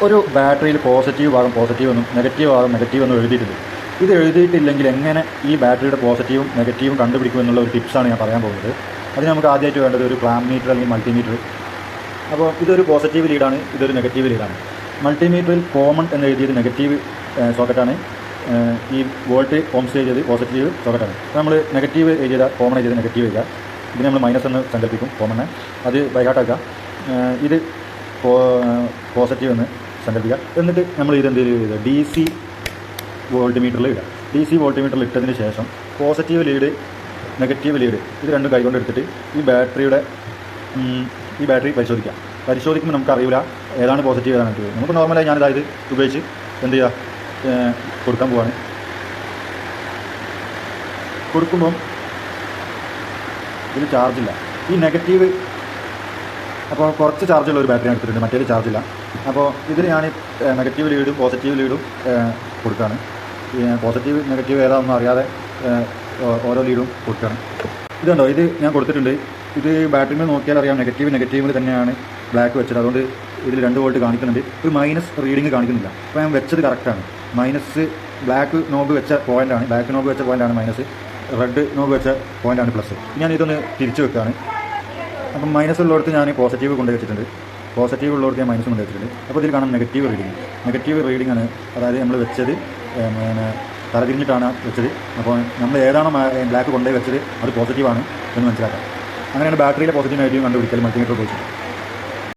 ഒരു ബാറ്ററിയിൽ പോസിറ്റീവ് ഭാഗം പോസിറ്റീവ് എന്നും നെഗറ്റീവ് ഭാഗം നെഗറ്റീവ് എന്നും എഴുതിയിട്ടുണ്ട്. ഇത് എഴുതിയിട്ടില്ലെങ്കിൽ എങ്ങനെ ഈ ബാറ്ററിയുടെ പോസിറ്റീവും നെഗറ്റീവും കണ്ടുപിടിക്കും എന്നുള്ള ഒരു ടിപ്സാണ് ഞാൻ പറയാൻ പോകുന്നത്. അതിന് നമുക്ക് ആദ്യമായിട്ട് വേണ്ടത് ഒരു ക്ലാമ്പ് മീറ്റർ അല്ലെങ്കിൽ മൾട്ടിമീറ്റർ. അപ്പോൾ ഇതൊരു പോസിറ്റീവ് ലീഡാണ്, ഇതൊരു നെഗറ്റീവ് ലീഡാണ്. മൾട്ടിമീറ്ററിൽ കോമൺ എന്ന് എഴുതിയത് നെഗറ്റീവ് സോക്കറ്റാണ്, ഈ വോൾട്ട് ഓംസ് എഴുതിയത് പോസിറ്റീവ് സോക്കറ്റാണ്. അപ്പോൾ നമ്മൾ നെഗറ്റീവ് എഴുതിയത് കോമൺ എഴുതിയത് നെഗറ്റീവ് എഴുതുക. ഇതിന് നമ്മൾ മൈനസ് എന്ന് സങ്കല്പിക്കും കോമണ്, അത് ബൈഹാർട്ടാക്കുക. ഇത് പോസിറ്റീവ് എന്ന് സങ്കല്പിക്കുക. എന്നിട്ട് നമ്മൾ ഇതെന്ത് ചെയ്ത് ഡി സി വോൾട്ട് മീറ്ററിൽ ഇടുക. ഡി സി വോൾട്ട് മീറ്ററിൽ ഇട്ടതിന് ശേഷം പോസിറ്റീവ് ലീഡ് നെഗറ്റീവ് ലീഡ് ഇത് രണ്ടും കൈകൊണ്ട് എടുത്തിട്ട് ഈ ബാറ്ററി പരിശോധിക്കുമ്പോൾ നമുക്കറിയില്ല ഏതാണ് പോസിറ്റീവ് ഏതാണ് നെഗറ്റീവ്. നമുക്ക് നോർമലായി ഞാനിതായത് ഉപയോഗിച്ച് എന്ത് ചെയ്യുക കൊടുക്കാൻ പോവാണ്. കൊടുക്കുമ്പം ഇതിൽ ചാർജില്ല, ഈ നെഗറ്റീവ്. അപ്പോൾ കുറച്ച് ചാർജുള്ള ഒരു ബാറ്ററി എടുത്തിട്ടുണ്ട്, മറ്റേത് ചാർജില്ല. അപ്പോൾ ഇതിൽ ഞാൻ നെഗറ്റീവ് ലീഡും പോസിറ്റീവ് ലീഡും കൊടുക്കുകയാണ്. പോസിറ്റീവ് നെഗറ്റീവ് ഏതാണെന്നും അറിയാതെ ഓരോ ലീഡും കൊടുക്കുകയാണ്. ഇതുണ്ടോ, ഇത് ഞാൻ കൊടുത്തിട്ടുണ്ട്. ഇത് ബാറ്ററിയിൽ നോക്കിയാൽ അറിയാം നെഗറ്റീവിൽ തന്നെയാണ് ബ്ലാക്ക് വെച്ചത്. അതുകൊണ്ട് ഇതിൽ 2 വോൾട്ട് കാണിക്കുന്നുണ്ട്, ഒരു മൈനസ് റീഡിങ് കാണിക്കുന്നില്ല. അപ്പോൾ ഞാൻ വെച്ചത് കറക്റ്റാണ്. മൈനസ് ബ്ലാക്ക് നോബ് വെച്ച പോയിൻ്റാണ് മൈനസ്, റെഡ് നോബ് വെച്ച പോയിൻ്റാണ് പ്ലസ്. ഞാൻ ഇതൊന്ന് തിരിച്ച് വെക്കുകയാണ്. അപ്പം മൈനസ് ഉള്ളിടത്ത് ഞാൻ പോസിറ്റീവ് കൊണ്ടുപോയി വെച്ചിട്ടുണ്ട്, പോസിറ്റീവ് ഉള്ളിടത്ത് ഞാൻ മൈനസ് കൊണ്ടുപോയി വെച്ചിട്ടുണ്ട്. അപ്പോൾ ഇതിൽ കാണാം നെഗറ്റീവ് റീഡിംഗ് ആണ്. അതായത് നമ്മൾ വെച്ചത് തലതിരിഞ്ഞിട്ടാണ് വെച്ചത്. അപ്പോൾ നമ്മൾ ഏതാണോ ബ്ലാക്ക് കൊണ്ടുപോയി വെച്ചത് അത് പോസിറ്റീവാണ് എന്ന് മനസ്സിലാക്കാം. അങ്ങനെയാണ് ബാറ്ററിയിലെ പോസിറ്റീവ് നെഗറ്റീവ് കണ്ടുപിടിക്കൽ മൾട്ടിമീറ്റർ ഉപയോഗിച്ചത്.